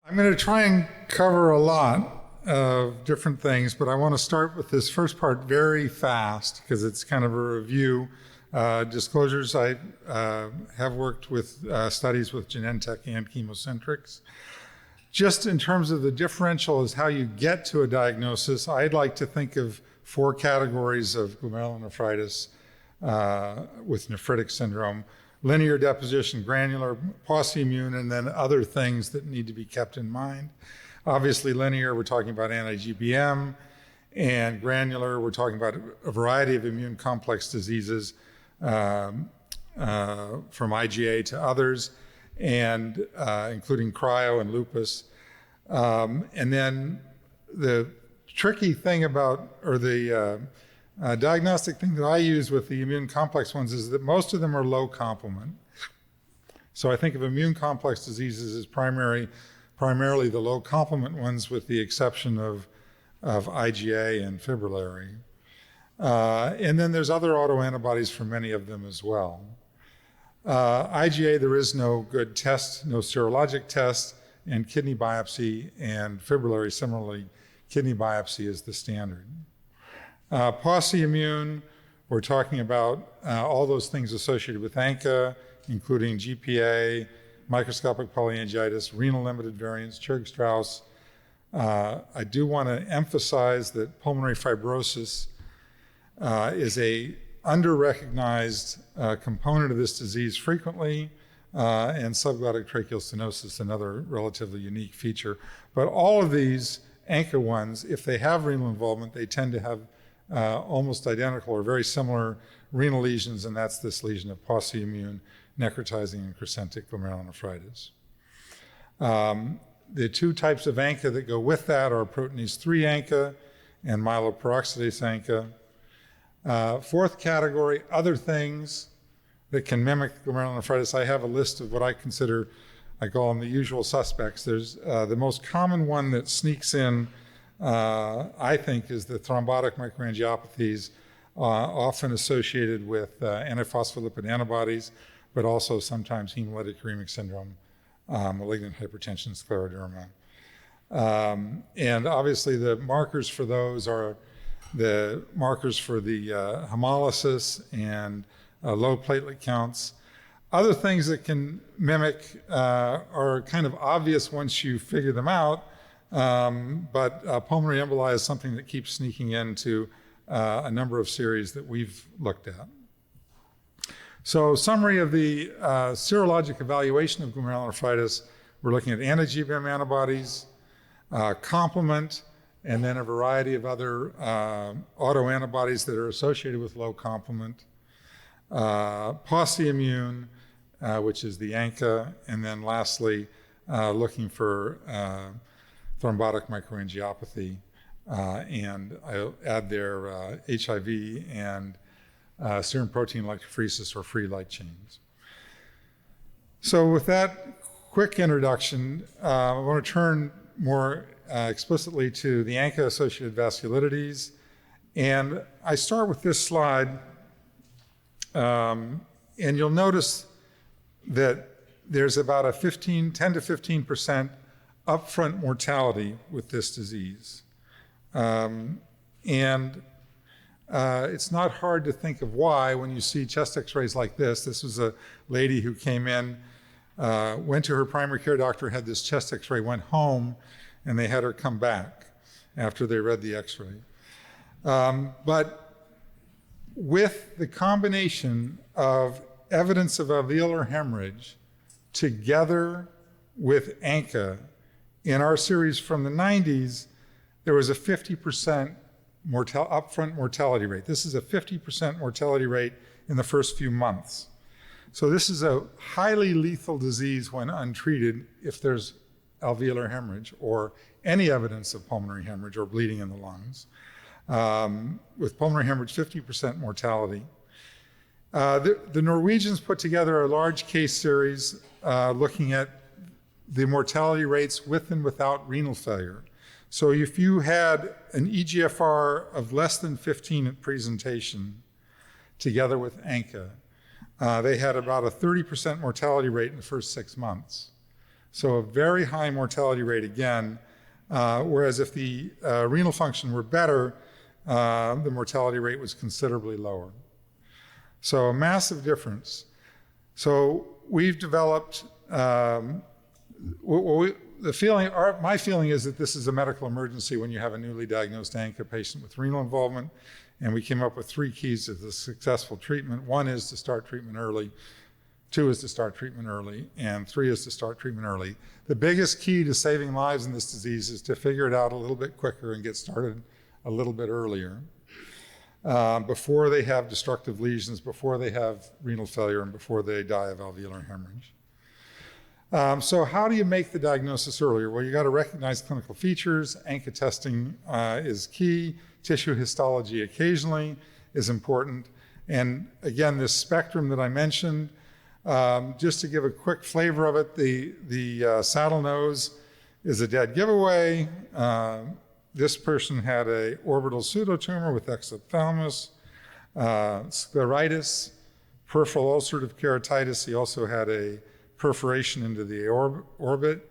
I'm going to try and cover a lot of different things, but I want to start with this first part very fast because it's kind of a review. Disclosures, I have worked with studies with Genentech and chemocentrics. Just in terms of the differential is how you get to a diagnosis, I'd like to think of four categories of glomerulonephritis with nephritic syndrome: linear deposition, granular, pauci-immune, and then other things that need to be kept in mind. Obviously, linear, we're talking about anti-GBM, and granular, we're talking about a variety of immune complex diseases from IgA to others, and including cryo and lupus. And then the tricky thing about, or the diagnostic thing that I use with the immune complex ones is that most of them are low complement. So I think of immune complex diseases as primarily the low complement ones, with the exception of IgA and fibrillary. And then there's other autoantibodies for many of them as well. IgA, there is no good test, no serologic test, and kidney biopsy, and fibrillary, similarly, kidney biopsy is the standard. Pauci-immune, we're talking about all those things associated with ANCA, including GPA, microscopic polyangiitis, renal limited variants, Churg-Strauss. I do want to emphasize that pulmonary fibrosis is a under-recognized component of this disease frequently, and subglottic tracheal stenosis, another relatively unique feature. But all of these ANCA ones, if they have renal involvement, they tend to have almost identical or very similar renal lesions, and that's this lesion of pauci-immune, necrotizing, and crescentic glomerulonephritis. The two types of ANCA that go with that are proteinase 3 ANCA and myeloperoxidase ANCA. Fourth category, other things that can mimic glomerulonephritis. I have a list of what I consider, I call them the usual suspects. There's the most common one that sneaks in, I think, is the thrombotic microangiopathies, often associated with antiphospholipid antibodies, but also sometimes hemolytic uremic syndrome, malignant hypertension, scleroderma. And obviously the markers for those are the markers for the hemolysis and low platelet counts. Other things that can mimic are kind of obvious once you figure them out, but pulmonary emboli is something that keeps sneaking into a number of series that we've looked at. So summary of the serologic evaluation of glomerulonephritis: we're looking at anti-GBM antibodies, complement, and then a variety of other autoantibodies that are associated with low complement, pauci-immune, which is the ANCA, and then lastly, looking for thrombotic microangiopathy, and I'll add there HIV and serum protein electrophoresis or free light chains. So with that quick introduction, I want to turn more explicitly to the ANCA-associated vasculitides, and I start with this slide, and you'll notice that there's about a 10 to 15% upfront mortality with this disease. It's not hard to think of why when you see chest x-rays like this. This was a lady who came in, went to her primary care doctor, had this chest x-ray, went home, and they had her come back after they read the x-ray. But with the combination of evidence of alveolar hemorrhage together with ANCA, in our series from the 90s, there was a 50% upfront mortality rate. This is a 50% mortality rate in the first few months. So this is a highly lethal disease when untreated if there's alveolar hemorrhage or any evidence of pulmonary hemorrhage or bleeding in the lungs. With pulmonary hemorrhage, 50% mortality. The Norwegians put together a large case series looking at the mortality rates with and without renal failure. So if you had an eGFR of less than 15 at presentation, together with ANCA, they had about a 30% mortality rate in the first 6 months. So a very high mortality rate again, whereas if the renal function were better, the mortality rate was considerably lower. So a massive difference. So we've developed, my feeling is that this is a medical emergency when you have a newly diagnosed ANCA patient with renal involvement, and we came up with 3 keys to the successful treatment. 1 is to start treatment early, 2 is to start treatment early, and 3 is to start treatment early. The biggest key to saving lives in this disease is to figure it out a little bit quicker and get started a little bit earlier, before they have destructive lesions, before they have renal failure, and before they die of alveolar hemorrhage. So how do you make the diagnosis earlier? Well, you got to recognize clinical features. ANCA testing is key. Tissue histology occasionally is important. And again, this spectrum that I mentioned, just to give a quick flavor of it, the saddle nose is a dead giveaway. This person had a orbital pseudotumor with exophthalmos, scleritis, peripheral ulcerative keratitis. He also had a perforation into the orbit.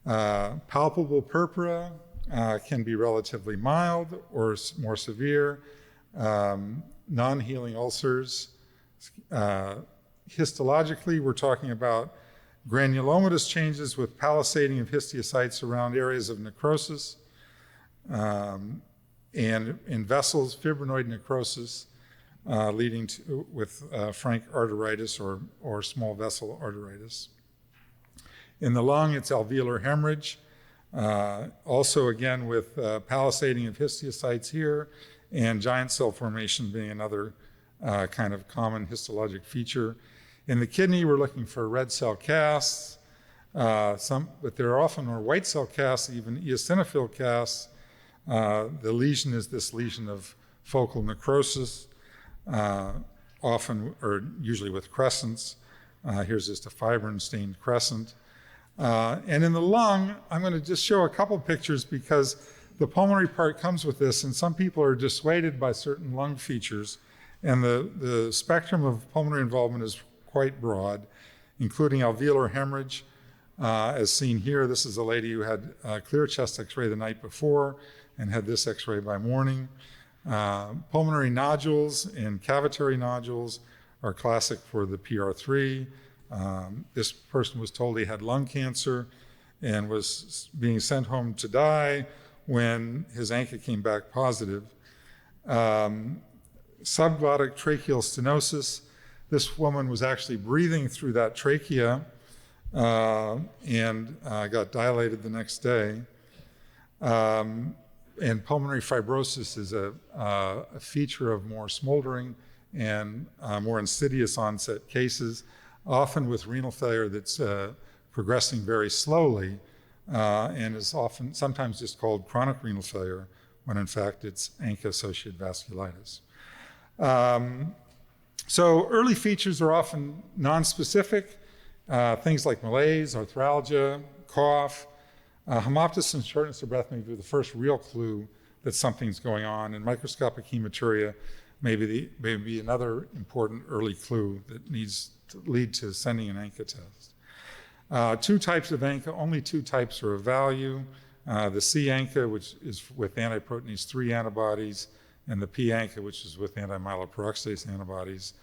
Palpable purpura can be relatively mild or more severe. Non-healing ulcers. Histologically, we're talking about granulomatous changes with palisading of histiocytes around areas of necrosis, and in vessels, fibrinoid necrosis, leading to with frank arteritis or small vessel arteritis. In the lung, it's alveolar hemorrhage, also again with palisading of histiocytes here, and giant cell formation being another kind of common histologic feature. In the kidney, we're looking for red cell casts, but there are often more white cell casts, even eosinophil casts. The lesion is this lesion of focal necrosis, often or usually with crescents. Here's just a fibrin-stained crescent. And in the lung, I'm going to just show a couple pictures because the pulmonary part comes with this, and some people are dissuaded by certain lung features. And the spectrum of pulmonary involvement is quite broad, including alveolar hemorrhage, as seen here. This is a lady who had a clear chest x-ray the night before and had this x-ray by morning. Pulmonary nodules and cavitary nodules are classic for the PR3. This person was told he had lung cancer and was being sent home to die when his ANCA came back positive. Subglottic tracheal stenosis. This woman was actually breathing through that trachea and got dilated the next day. And pulmonary fibrosis is a feature of more smoldering and more insidious onset cases, often with renal failure that's progressing very slowly and is sometimes just called chronic renal failure, when in fact it's ANCA-associated vasculitis. So early features are often nonspecific, things like malaise, arthralgia, cough. Hemoptysis and shortness of breath may be the first real clue that something's going on, and microscopic hematuria may be another important early clue that needs to lead to sending an ANCA test. 2 types of ANCA, only 2 types are of value. The C ANCA, which is with antiproteinase 3 antibodies, and the P ANCA, which is with anti-myeloperoxidase antibodies.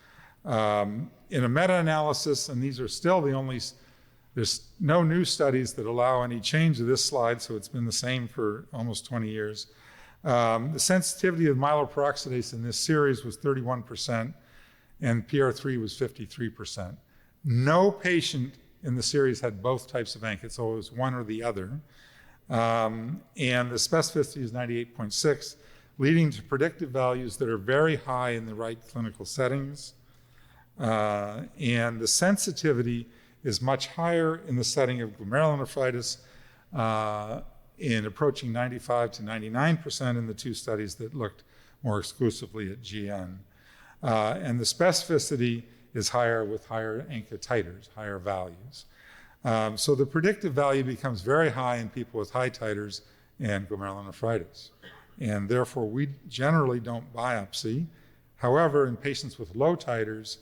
In a meta-analysis, and these are still the only, there's no new studies that allow any change of this slide, so it's been the same for almost 20 years. The sensitivity of myeloperoxidase in this series was 31%, and PR3 was 53%. No patient in the series had both types of ANCA, so it was one or the other. And the specificity is 98.6, leading to predictive values that are very high in the right clinical settings. And the sensitivity is much higher in the setting of glomerulonephritis, in approaching 95 to 99% in the 2 studies that looked more exclusively at GN. And the specificity is higher with higher ANCA titers, higher values. So the predictive value becomes very high in people with high titers and glomerulonephritis. And therefore, we generally don't biopsy. However, in patients with low titers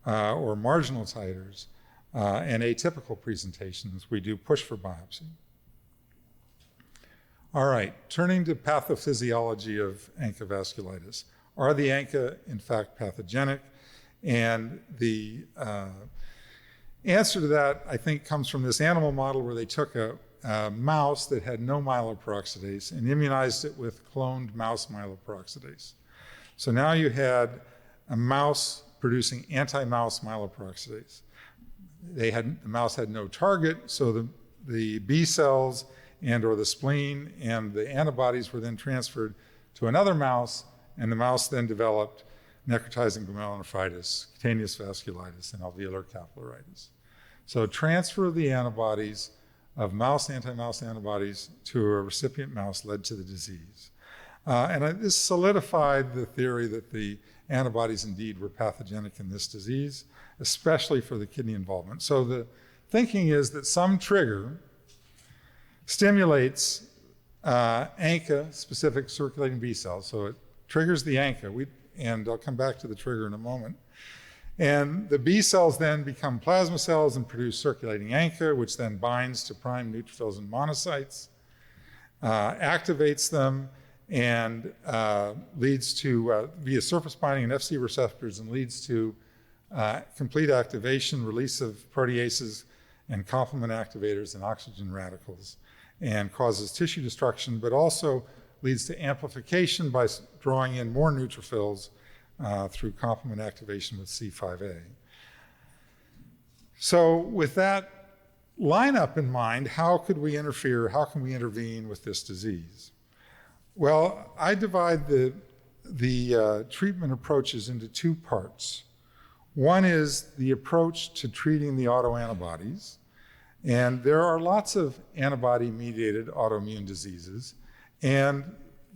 or marginal titers, and atypical presentations, we do push for biopsy. All right, turning to pathophysiology of ANCA vasculitis. Are the ANCA in fact pathogenic? And the answer to that, I think, comes from this animal model where they took a mouse that had no myeloperoxidase and immunized it with cloned mouse myeloperoxidase. So now you had a mouse producing anti-mouse myeloperoxidase. The mouse had no target, so the B cells and or the spleen and the antibodies were then transferred to another mouse, and the mouse then developed necrotizing glomerulonephritis, cutaneous vasculitis, and alveolar capillaritis. So transfer of the antibodies of mouse anti-mouse antibodies to a recipient mouse led to the disease. This solidified the theory that the antibodies indeed were pathogenic in this disease, especially for the kidney involvement. So the thinking is that some trigger stimulates ANCA-specific circulating B cells. So it triggers the ANCA, and I'll come back to the trigger in a moment. And the B cells then become plasma cells and produce circulating ANCA, which then binds to prime neutrophils and monocytes, activates them, and leads to, via surface binding and Fc receptors, and leads to complete activation, release of proteases and complement activators and oxygen radicals, and causes tissue destruction, but also leads to amplification by drawing in more neutrophils through complement activation with C5a. So with that lineup in mind, how could we interfere, how can we intervene with this disease? Well, I divide the treatment approaches into two parts. One is the approach to treating the autoantibodies, and there are lots of antibody-mediated autoimmune diseases, and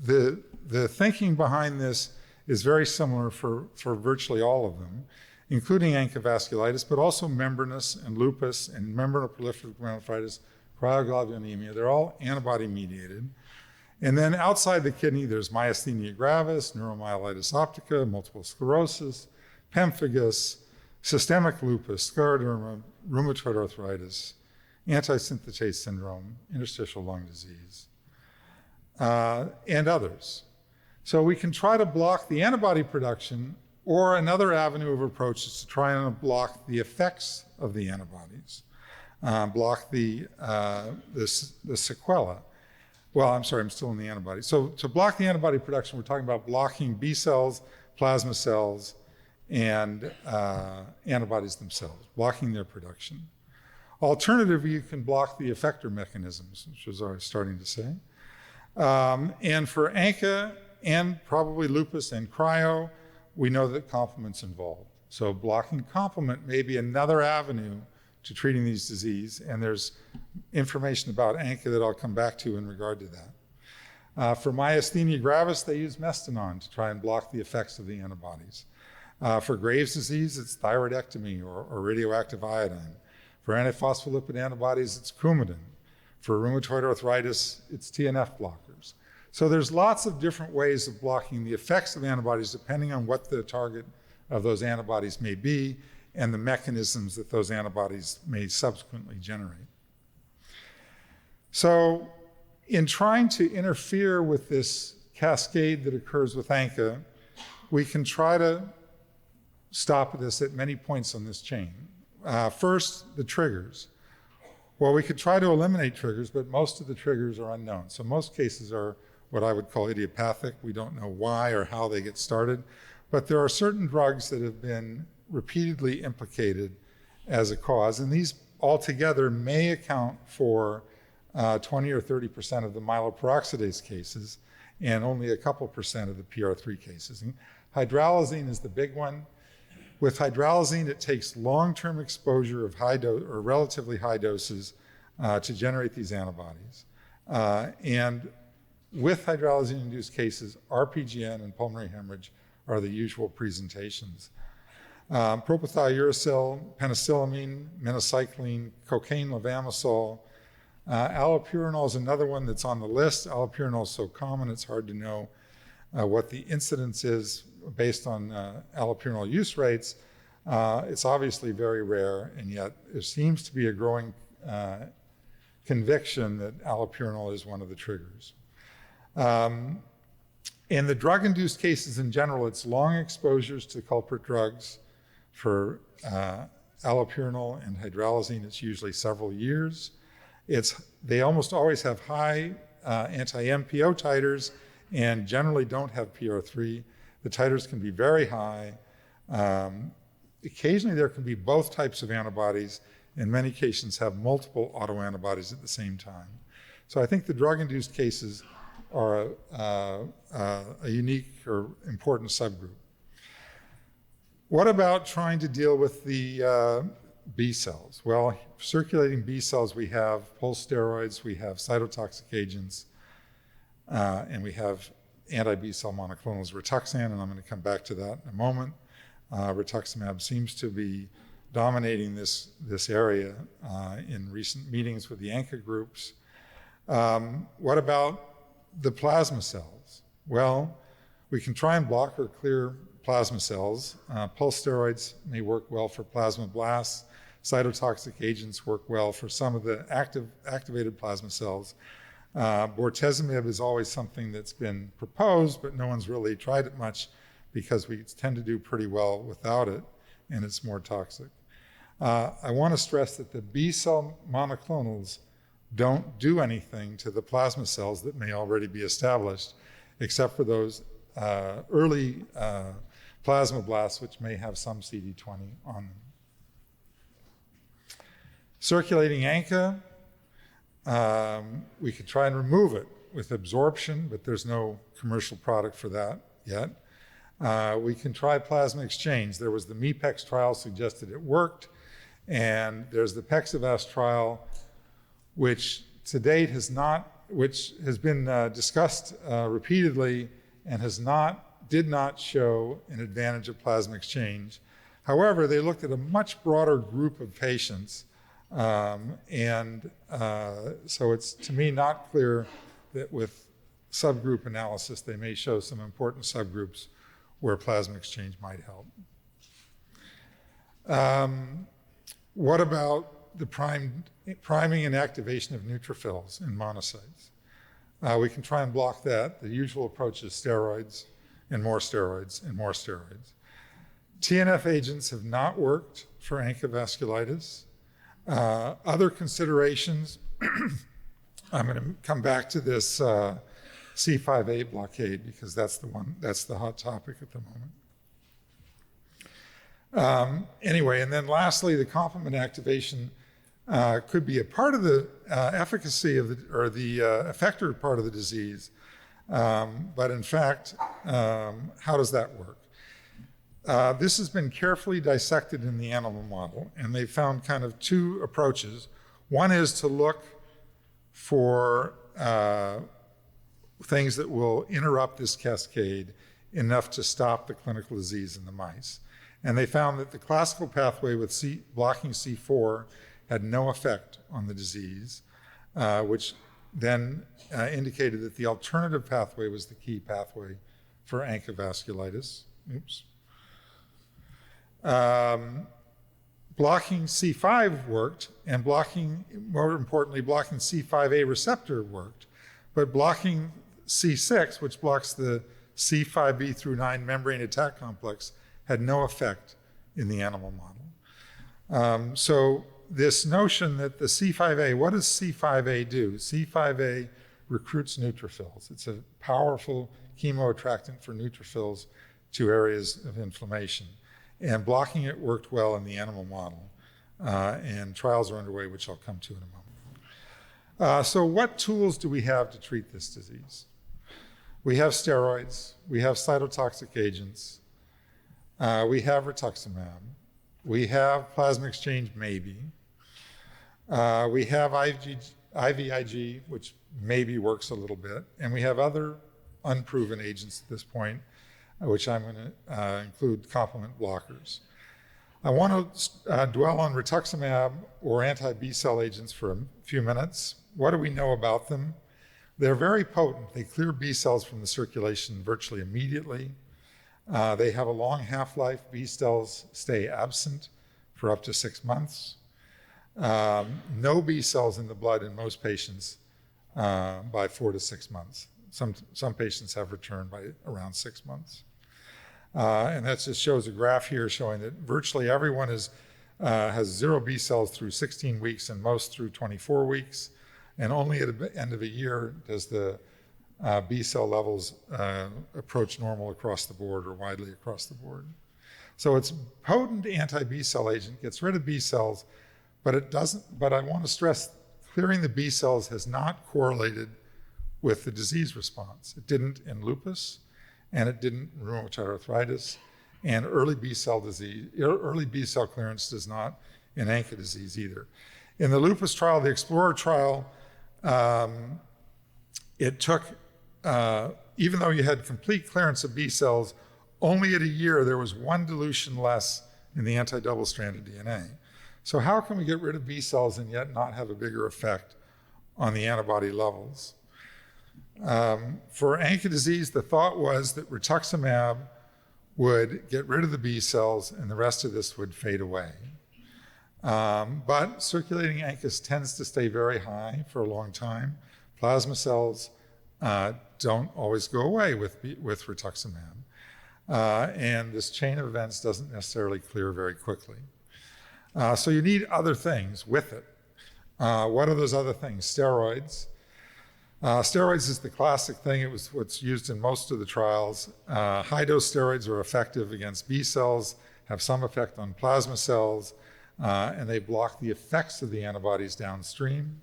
the thinking behind this is very similar for virtually all of them, including ANCA vasculitis, but also membranous and lupus and membranous proliferative glomerulonephritis, cryoglobulinemia. They're all antibody-mediated. And then outside the kidney, there's myasthenia gravis, neuromyelitis optica, multiple sclerosis, pemphigus, systemic lupus, scleroderma, rheumatoid arthritis, antisynthetase syndrome, interstitial lung disease, and others. So we can try to block the antibody production, or another avenue of approach is to try and block the effects of the antibodies, block the sequela. Well, I'm sorry, I'm still in the antibody. So to block the antibody production, we're talking about blocking B cells, plasma cells, and antibodies themselves, blocking their production. Alternatively, you can block the effector mechanisms, which was I was starting to say. And for ANCA and probably lupus and cryo, we know that complement's involved. So blocking complement may be another avenue to treating these diseases, and there's information about ANCA that I'll come back to in regard to that. For myasthenia gravis, they use mestinon to try and block the effects of the antibodies. For Graves' disease, it's thyroidectomy or radioactive iodine. For antiphospholipid antibodies, it's Coumadin. For rheumatoid arthritis, it's TNF blockers. So there's lots of different ways of blocking the effects of antibodies depending on what the target of those antibodies may be and the mechanisms that those antibodies may subsequently generate. So in trying to interfere with this cascade that occurs with ANCA, we can try to stop this at many points on this chain. First, the triggers. Well, we could try to eliminate triggers, but most of the triggers are unknown. So most cases are what I would call idiopathic. We don't know why or how they get started, but there are certain drugs that have been repeatedly implicated as a cause, and these altogether may account for 20 or 30% of the myeloperoxidase cases and only a couple percent of the PR3 cases. And hydralazine is the big one. With hydralazine, it takes long-term exposure of high dose or relatively high doses to generate these antibodies. And with hydralazine-induced cases, RPGN and pulmonary hemorrhage are the usual presentations. Propylthiouracil, penicillamine, minocycline, cocaine levamisole. Allopurinol is another one that's on the list. Allopurinol is so common, it's hard to know what the incidence is based on allopurinol use rates. It's obviously very rare, and yet there seems to be a growing conviction that allopurinol is one of the triggers. In the drug-induced cases in general, it's long exposures to culprit drugs. For allopurinol and hydralazine, it's usually several years. They almost always have high anti-MPO titers and generally don't have PR3. The titers can be very high. Occasionally there can be both types of antibodies. In many cases have multiple autoantibodies at the same time. So I think the drug-induced cases are a unique or important subgroup. What about trying to deal with the B cells? Well, circulating B cells, we have pulse steroids, we have cytotoxic agents, and we have anti-B cell monoclonals, Rituxan, and I'm going to come back to that in a moment. Rituximab seems to be dominating this area in recent meetings with the ANCA groups. What about the plasma cells? Well, we can try and block or clear plasma cells. Pulse steroids may work well for plasmablasts. Cytotoxic agents work well for some of the activated plasma cells. Bortezomib is always something that's been proposed, but no one's really tried it much because we tend to do pretty well without it, and it's more toxic. I want to stress that the B cell monoclonals don't do anything to the plasma cells that may already be established, except for those early plasmablasts, which may have some CD20 on them. Circulating ANCA, we could try and remove it with absorption, but there's no commercial product for that yet. We can try plasma exchange. There was the MEPEX trial suggested it worked, and there's the Pexavas trial, which to date has been discussed repeatedly and did not show an advantage of plasma exchange. However, they looked at a much broader group of patients, so it's to me not clear that with subgroup analysis they may show some important subgroups where plasma exchange might help. What about the priming and activation of neutrophils in monocytes? We can try and block that. The usual approach is steroids and more steroids and more steroids. TNF agents have not worked for ANCA vasculitis. Other considerations, I'm going to come back to this C5a blockade because that's the hot topic at the moment. Anyway, and then lastly, the complement activation could be a part of the efficacy of the effector part of the disease. But in fact, how does that work? This has been carefully dissected in the animal model, and they found kind of two approaches. One is to look for things that will interrupt this cascade enough to stop the clinical disease in the mice. And they found that the classical pathway with blocking C4 had no effect on the disease, which then indicated that the alternative pathway was the key pathway for ANCA vasculitis. Oops. Blocking C5 worked, and more importantly, blocking C5a receptor worked, but blocking C6, which blocks the C5b through 9 membrane attack complex, had no effect in the animal model. So this notion that the C5a, what does C5a do? C5a recruits neutrophils. It's a powerful chemoattractant for neutrophils to areas of inflammation. And blocking it worked well in the animal model. And trials are underway, which I'll come to in a moment. So what tools do we have to treat this disease? We have steroids, we have cytotoxic agents, we have rituximab, we have plasma exchange maybe, we have IVIG, which maybe works a little bit, and we have other unproven agents at this point, which I'm going to include complement blockers. I want to dwell on rituximab or anti-B cell agents for a few minutes. What do we know about them? They're very potent. They clear B cells from the circulation virtually immediately. They have a long half-life. B cells stay absent for up to 6 months. No B cells in the blood in most patients by 4 to 6 months. Some patients have returned by around 6 months. And that just shows a graph here showing that virtually everyone has 0 B cells through 16 weeks and most through 24 weeks. And only at the end of a year does the B cell levels approach normal across the board or widely across the board. So it's potent anti-B cell agent, gets rid of B cells, but it doesn't, but I want to stress clearing the B cells has not correlated with the disease response. It didn't in lupus, and it didn't in rheumatoid arthritis, and early B cell clearance does not in ANCA disease either. In the lupus trial, the Explorer trial, it took, even though you had complete clearance of B cells, only at a year there was 1 dilution less in the anti-double-stranded DNA. So how can we get rid of B cells and yet not have a bigger effect on the antibody levels? For ANCA disease, the thought was that rituximab would get rid of the B cells and the rest of this would fade away. But circulating ANCA tends to stay very high for a long time. Plasma cells don't always go away with rituximab. And this chain of events doesn't necessarily clear very quickly. So you need other things with it. What are those other things? Steroids. Steroids is the classic thing. It was what's used in most of the trials. High-dose steroids are effective against B cells, have some effect on plasma cells, and they block the effects of the antibodies downstream.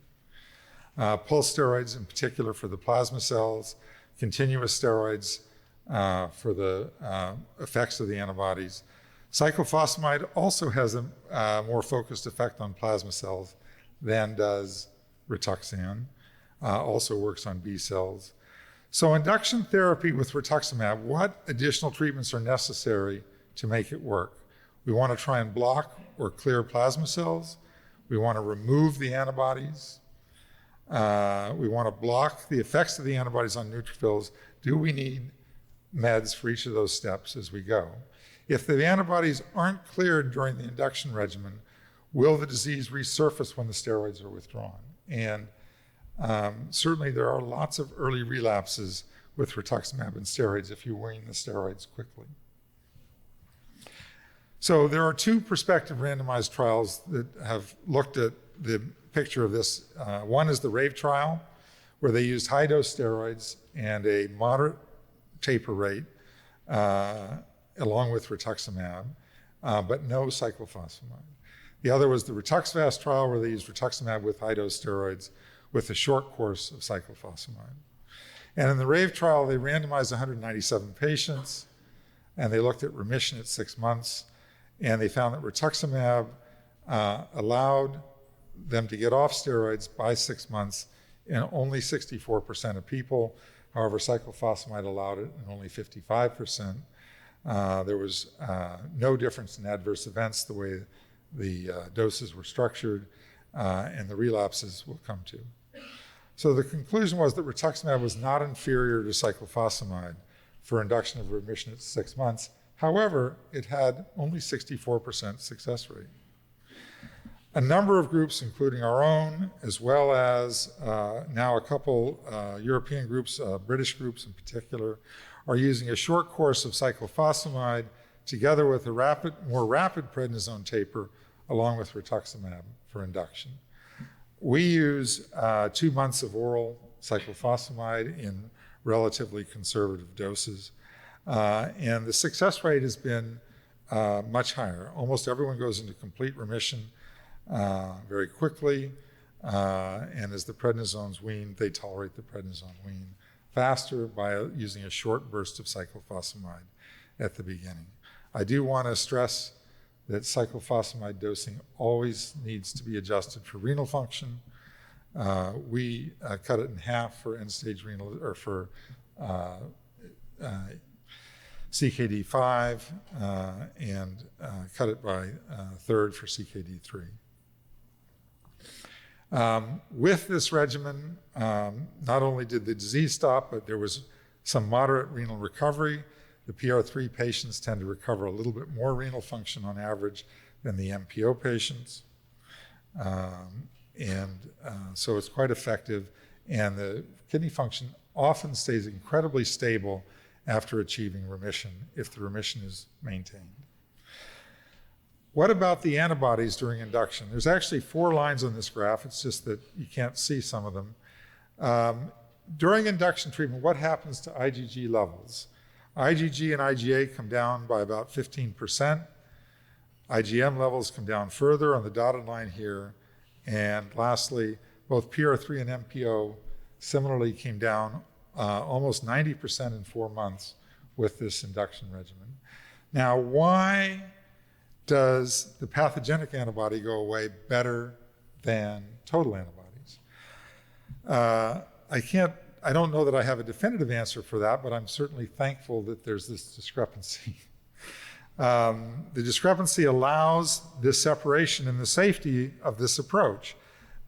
Pulse steroids in particular for the plasma cells, continuous steroids for the effects of the antibodies. Cyclophosphamide also has a more focused effect on plasma cells than does Rituxan. Also works on B cells. So induction therapy with rituximab, what additional treatments are necessary to make it work? We want to try and block or clear plasma cells. We want to remove the antibodies. We want to block the effects of the antibodies on neutrophils. Do we need meds for each of those steps as we go? If the antibodies aren't cleared during the induction regimen, will the disease resurface when the steroids are withdrawn? And certainly there are lots of early relapses with rituximab and steroids if you wean the steroids quickly. So there are 2 prospective randomized trials that have looked at the picture of this. One is the RAVE trial, where they used high-dose steroids and a moderate taper rate along with rituximab, but no cyclophosphamide. The other was the RituxVast trial, where they used rituximab with high-dose steroids with a short course of cyclophosphamide. And in the RAVE trial, they randomized 197 patients, and they looked at remission at 6 months, and they found that rituximab allowed them to get off steroids by 6 months in only 64% of people. However, cyclophosphamide allowed it in only 55%. There was no difference in adverse events the way the doses were structured, and the relapses will come to. So the conclusion was that rituximab was not inferior to cyclophosphamide for induction of remission at 6 months. However, it had only 64% success rate. A number of groups, including our own, as well as now a couple European groups, British groups in particular, are using a short course of cyclophosphamide together with a more rapid prednisone taper along with rituximab for induction. We use 2 months of oral cyclophosphamide in relatively conservative doses. And the success rate has been much higher. Almost everyone goes into complete remission very quickly. And as the prednisones wean, they tolerate the prednisone wean faster by using a short burst of cyclophosphamide at the beginning. I do want to stress that cyclophosphamide dosing always needs to be adjusted for renal function. We cut it in half for end-stage renal, or for CKD5, and cut it by a third for CKD3. With this regimen, not only did the disease stop, but there was some moderate renal recovery. The PR3 patients tend to recover a little bit more renal function on average than the MPO patients. So it's quite effective, and the kidney function often stays incredibly stable after achieving remission if the remission is maintained. What about the antibodies during induction? There's actually 4 lines on this graph. It's just that you can't see some of them. During induction treatment, what happens to IgG levels? IgG and IgA come down by about 15%. IgM levels come down further on the dotted line here. And lastly, both PR3 and MPO similarly came down almost 90% in 4 months with this induction regimen. Now, why does the pathogenic antibody go away better than total antibodies? I don't know that I have a definitive answer for that, but I'm certainly thankful that there's this discrepancy. The discrepancy allows this separation and the safety of this approach.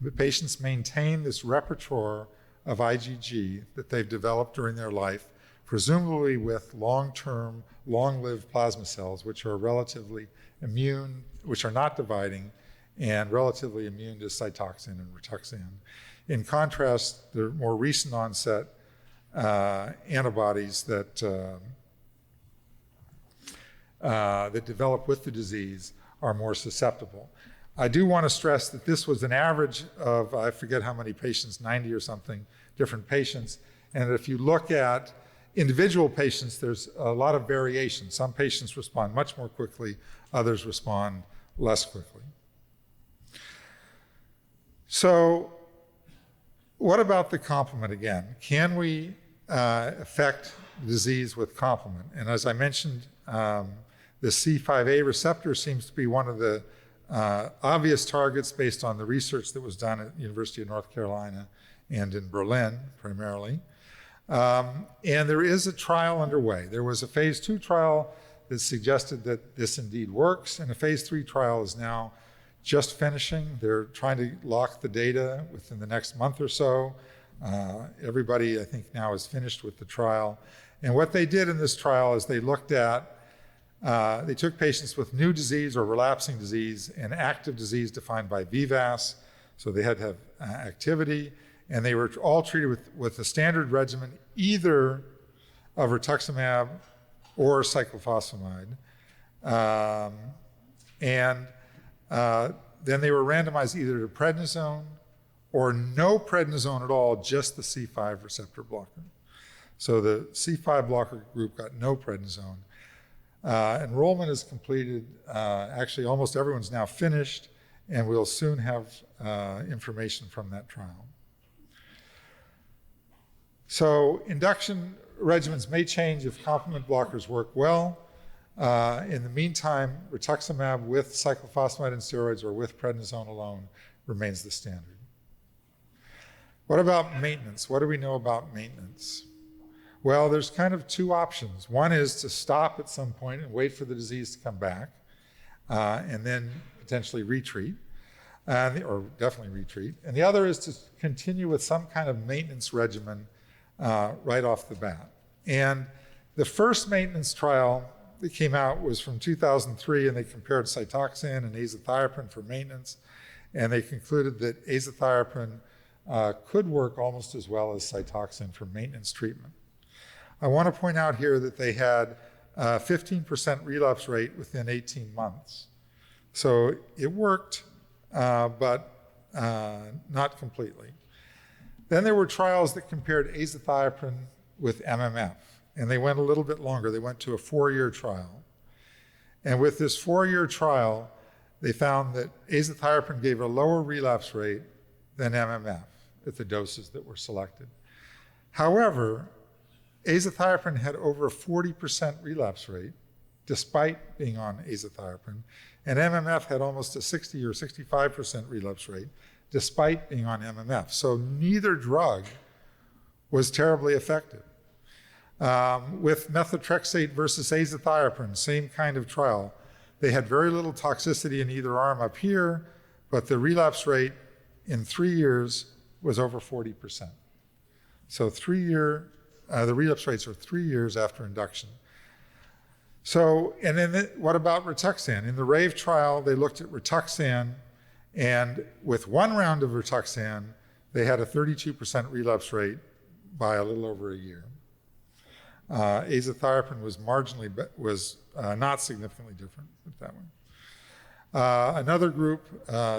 The patients maintain this repertoire of IgG that they've developed during their life, presumably with long-term, long-lived plasma cells, which are relatively immune, which are not dividing, and relatively immune to Cytoxan and Rituxan. In contrast, the more recent onset antibodies that develop with the disease are more susceptible. I do want to stress that this was an average of, I forget how many patients, 90 or something, different patients. And if you look at individual patients, there's a lot of variation. Some patients respond much more quickly, others respond less quickly. So what about the complement again? Can we affect disease with complement? And as I mentioned, the C5a receptor seems to be one of the obvious targets based on the research that was done at the University of North Carolina and in Berlin primarily. And there is a trial underway. There was a phase 2 trial that suggested that this indeed works, and a phase 3 trial is now just finishing. They're trying to lock the data within the next month or so. Everybody, I think, now is finished with the trial. And what they did in this trial is they looked at, they took patients with new disease or relapsing disease and active disease defined by VVAS, so they had to have activity, and they were all treated with a standard regimen, either of rituximab or cyclophosphamide. Then they were randomized either to prednisone or no prednisone at all, just the C5 receptor blocker. So the C5 blocker group got no prednisone. Enrollment is completed. Actually, almost everyone's now finished, and we'll soon have information from that trial. So induction regimens may change if complement blockers work well. In the meantime, rituximab with cyclophosphamide and steroids or with prednisone alone remains the standard. What about maintenance? What do we know about maintenance? Well, there's kind of 2 options. One is to stop at some point and wait for the disease to come back, and then potentially retreat, or definitely retreat. And the other is to continue with some kind of maintenance regimen right off the bat. And the first maintenance trial that came out was from 2003, and they compared Cytoxan and azathioprine for maintenance, and they concluded that azathioprine could work almost as well as Cytoxan for maintenance treatment. I want to point out here that they had a 15% relapse rate within 18 months. So it worked, but not completely. Then there were trials that compared azathioprine with MMF, and they went a little bit longer. They went to a 4-year trial. And with this 4-year trial, they found that azathioprine gave a lower relapse rate than MMF at the doses that were selected. However, azathioprine had over a 40% relapse rate despite being on azathioprine, and MMF had almost a 60 or 65% relapse rate despite being on MMF. So neither drug was terribly effective. With methotrexate versus azathioprine, same kind of trial. They had very little toxicity in either arm up here, but the relapse rate in 3 years was over 40%. So the relapse rates are 3 years after induction. So, and then what about Rituxan? In the RAVE trial, they looked at Rituxan, and with one round of Rituxan, they had a 32% relapse rate by a little over a year. Azathioprine was not significantly different with that one. Another group,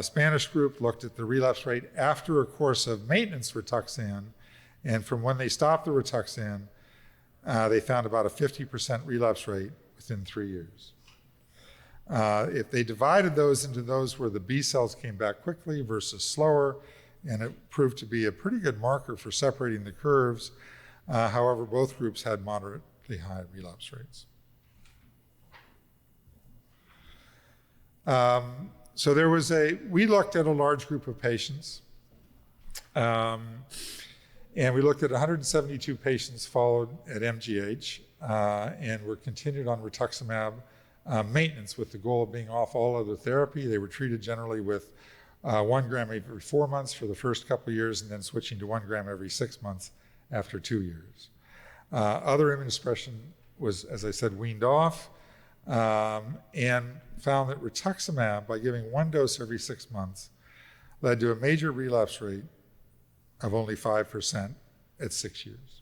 Spanish group, looked at the relapse rate after a course of maintenance Rituxan, and from when they stopped the Rituxan, they found about a 50% relapse rate within 3 years. If they divided those into those where the B cells came back quickly versus slower, and it proved to be a pretty good marker for separating the curves. However, both groups had moderately high relapse rates. So we looked at a large group of patients, and we looked at 172 patients followed at MGH, and were continued on rituximab maintenance with the goal of being off all other therapy. They were treated generally with 1 gram every 4 months for the first couple of years, and then switching to 1 gram every 6 months after 2 years. Other immunosuppression was, as I said, weaned off, and found that rituximab, by giving 1 dose every 6 months, led to a major relapse rate of only 5% at 6 years,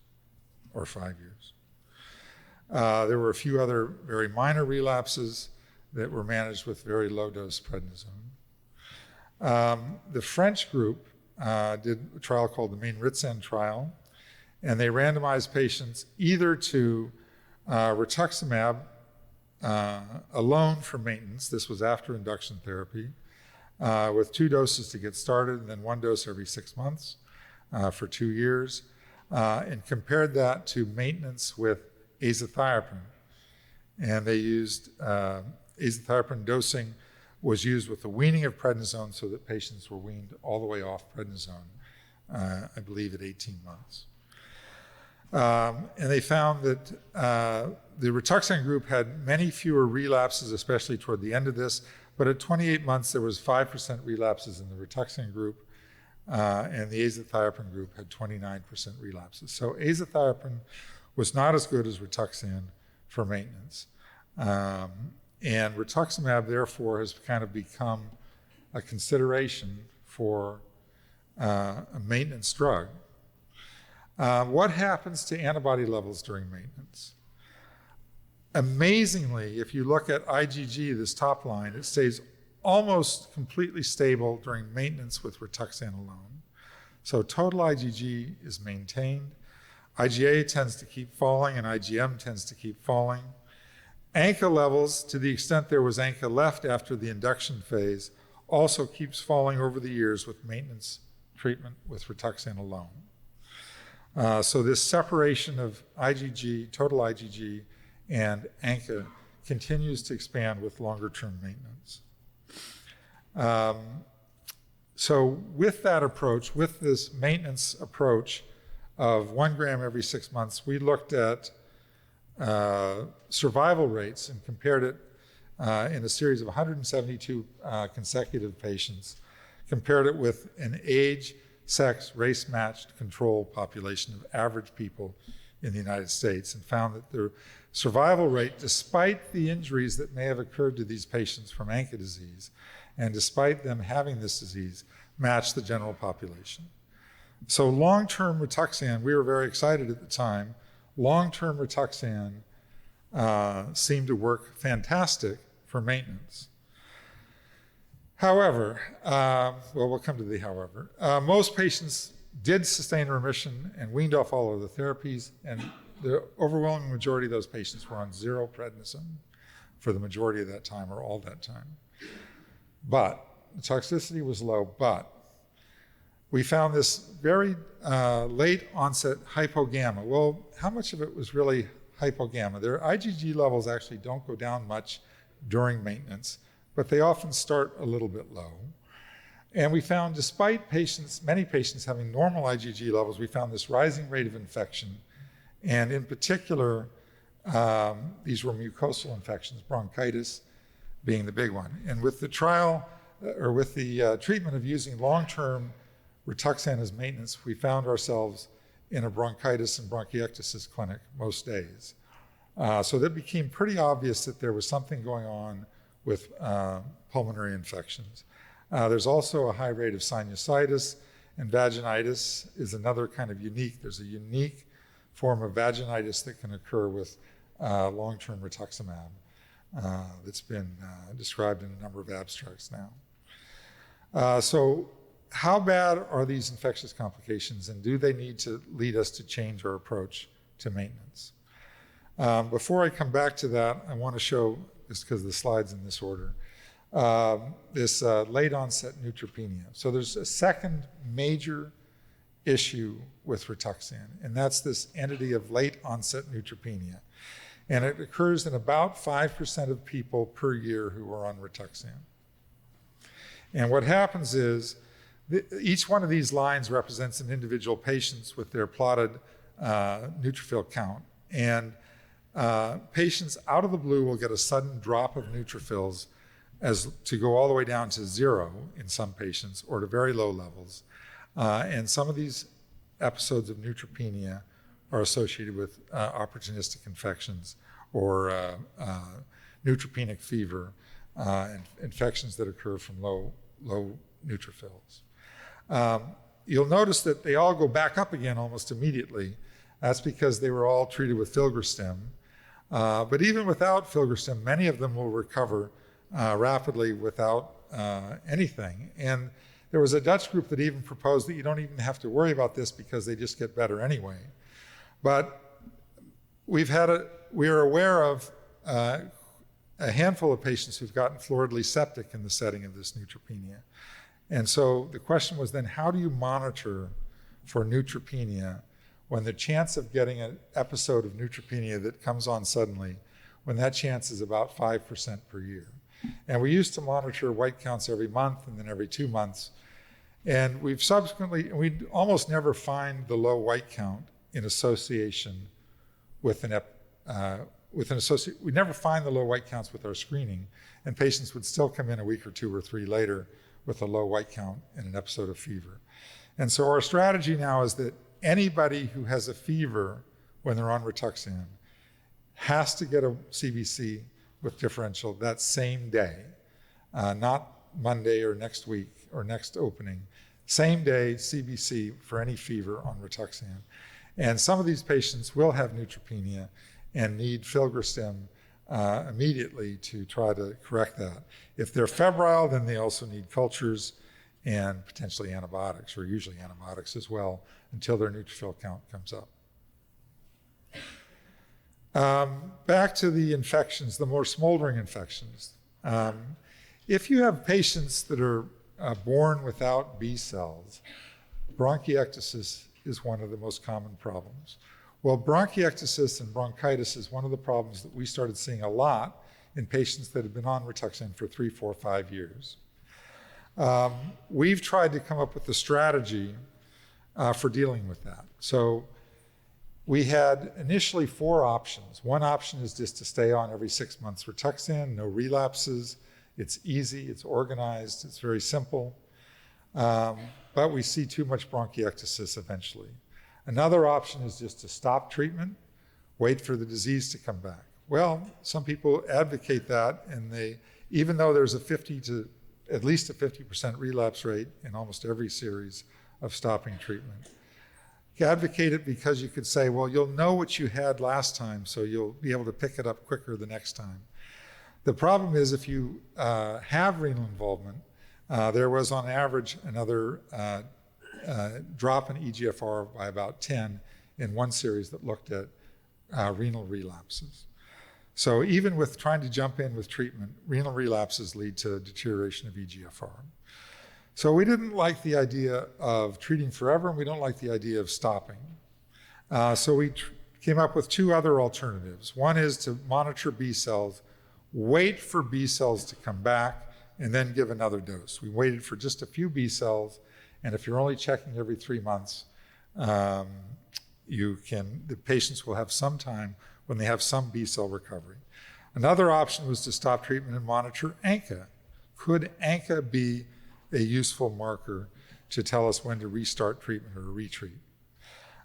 or 5 years. There were a few other very minor relapses that were managed with very low-dose prednisone. The French group did a trial called the Main-Ritzen trial, and they randomized patients either to rituximab alone for maintenance. This was after induction therapy, with 2 doses to get started, and then 1 dose every 6 months for 2 years, and compared that to maintenance with azathioprine. And they used azathioprine dosing was used with the weaning of prednisone, so that patients were weaned all the way off prednisone, I believe at 18 months. And they found that the Rituxan group had many fewer relapses, especially toward the end of this, but at 28 months there was 5% relapses in the Rituxan group, and the azathioprine group had 29% relapses. So azathioprine was not as good as Rituxan for maintenance. And rituximab, therefore, has kind of become a consideration for a maintenance drug. What happens to antibody levels during maintenance? Amazingly, if you look at IgG, this top line, it stays almost completely stable during maintenance with Rituxan alone. So total IgG is maintained. IgA tends to keep falling, and IgM tends to keep falling. ANCA levels, to the extent there was ANCA left after the induction phase, also keeps falling over the years with maintenance treatment with Rituxan alone. So this separation of IgG, total IgG, and ANCA continues to expand with longer-term maintenance. So with that approach, with this maintenance approach of 1 gram every 6 months, we looked at survival rates and compared it in a series of 172 consecutive patients, compared it with an age, sex, race-matched control population of average people in the United States, and found that the survival rate, despite the injuries that may have occurred to these patients from ANCA disease, and despite them having this disease, matched the general population. So long-term Rituxan, we were very excited at the time, long-term Rituxan seemed to work fantastic for maintenance. However, well, we'll come to the however. Most patients did sustain remission and weaned off all of the therapies, and the overwhelming majority of those patients were on 0 prednisone for the majority of that time, or all that time. But the toxicity was low, but we found this very late onset hypogamma. Well, how much of it was really hypogamma? Their IgG levels actually don't go down much during maintenance, but they often start a little bit low. And we found, despite many patients having normal IgG levels, we found this rising rate of infection. And in particular, these were mucosal infections, bronchitis being the big one. And with the trial, or with the treatment of using long-term Rituxan as maintenance, we found ourselves in a bronchitis and bronchiectasis clinic most days. So that became pretty obvious that there was something going on with pulmonary infections. There's also a high rate of sinusitis, and vaginitis is another kind of unique. There's a unique form of vaginitis that can occur with long-term rituximab that's been described in a number of abstracts now. So how bad are these infectious complications, and do they need to lead us to change our approach to maintenance? Before I come back to that, I want to show, just because the slide's in this order, this late onset neutropenia. So there's a second major issue with Rituxan, and that's this entity of late onset neutropenia. And it occurs in about 5% of people per year who are on Rituxan. And what happens is, each one of these lines represents an individual patient with their plotted neutrophil count. And patients out of the blue will get a sudden drop of neutrophils as to go all the way down to 0 in some patients, or to very low levels. And some of these episodes of neutropenia are associated with opportunistic infections or neutropenic fever, and infections that occur from low neutrophils. You'll notice that they all go back up again almost immediately. That's because they were all treated with filgrastim. But even without filgrastim, many of them will recover rapidly without anything. And there was a Dutch group that even proposed that you don't even have to worry about this because they just get better anyway. But we are aware of a handful of patients who've gotten floridly septic in the setting of this neutropenia. And so the question was then, how do you monitor for neutropenia when the chance of getting an episode of neutropenia that comes on suddenly, when that chance is about 5% per year? And we used to monitor white counts every month and then every 2 months. And we've subsequently, we almost never find the low white count in association with we never find the low white counts with our screening, and patients would still come in a week or 2 or 3 later with a low white count and an episode of fever. And so our strategy now is that anybody who has a fever when they're on Rituxan has to get a CBC with differential that same day, not Monday or next week or next opening. Same day CBC for any fever on Rituxan. And some of these patients will have neutropenia and need filgrastim immediately to try to correct that. If they're febrile, then they also need cultures and potentially antibiotics, or usually antibiotics as well, until their neutrophil count comes up. Back to the infections, the more smoldering infections. If you have patients that are born without B cells, bronchiectasis is one of the most common problems. Well, bronchiectasis and bronchitis is one of the problems that we started seeing a lot in patients that have been on Rituxan for 3, 4, 5 years. We've tried to come up with a strategy for dealing with that. So we had initially 4 options. One option is just to stay on every 6 months Rituxan, no relapses. It's easy, it's organized, it's very simple. But we see too much bronchiectasis eventually. Another option is just to stop treatment, wait for the disease to come back. Well, some people advocate that, and even though there's at least a 50% relapse rate in almost every series of stopping treatment, you advocate it because you could say, well, you'll know what you had last time, so you'll be able to pick it up quicker the next time. The problem is, if you have renal involvement, there was on average another drop in EGFR by about 10 in one series that looked at renal relapses. So even with trying to jump in with treatment, renal relapses lead to deterioration of EGFR. So we didn't like the idea of treating forever, and we don't like the idea of stopping. So we came up with 2 other alternatives. One is to monitor B cells, wait for B cells to come back, and then give another dose. We waited for just a few B cells, and if you're only checking every 3 months, the patients will have some time when they have some B cell recovery. Another option was to stop treatment and monitor ANCA. Could ANCA be a useful marker to tell us when to restart treatment or retreat?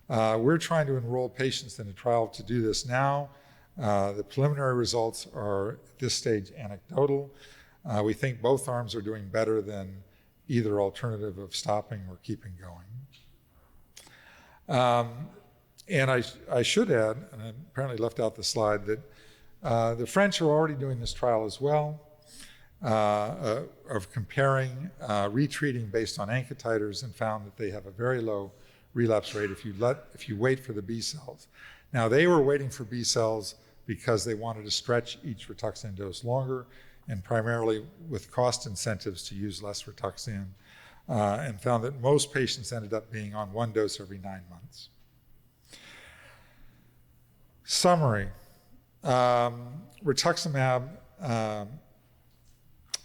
We're trying to enroll patients in a trial to do this now. The preliminary results are at this stage anecdotal. We think both arms are doing better than either alternative of stopping or keeping going. And I should add, and I apparently left out the slide, that the French are already doing this trial as well, of comparing retreating based on ANCA titers, and found that they have a very low relapse rate if you wait for the B cells. Now, they were waiting for B cells because they wanted to stretch each Rituxan dose longer, and primarily with cost incentives to use less Rituxan, and found that most patients ended up being on one dose every 9 months. Summary. Rituximab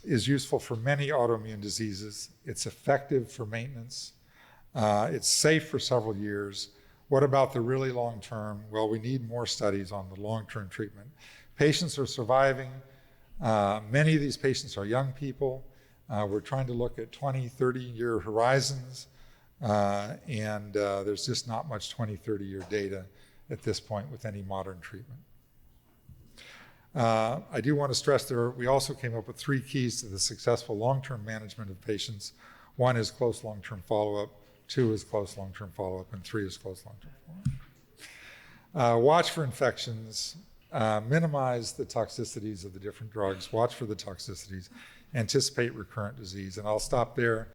is useful for many autoimmune diseases. It's effective for maintenance. It's safe for several years. What about the really long term? Well, we need more studies on the long-term treatment. Patients are surviving. Many of these patients are young people. We're trying to look at 20, 30-year horizons, and there's just not much 20, 30-year data at this point with any modern treatment. I do want to stress we also came up with 3 keys to the successful long-term management of patients. 1 is close long-term follow-up, 2 is close long-term follow-up, and 3 is close long-term follow-up. Watch for infections, minimize the toxicities of the different drugs, watch for the toxicities, anticipate recurrent disease, and I'll stop there.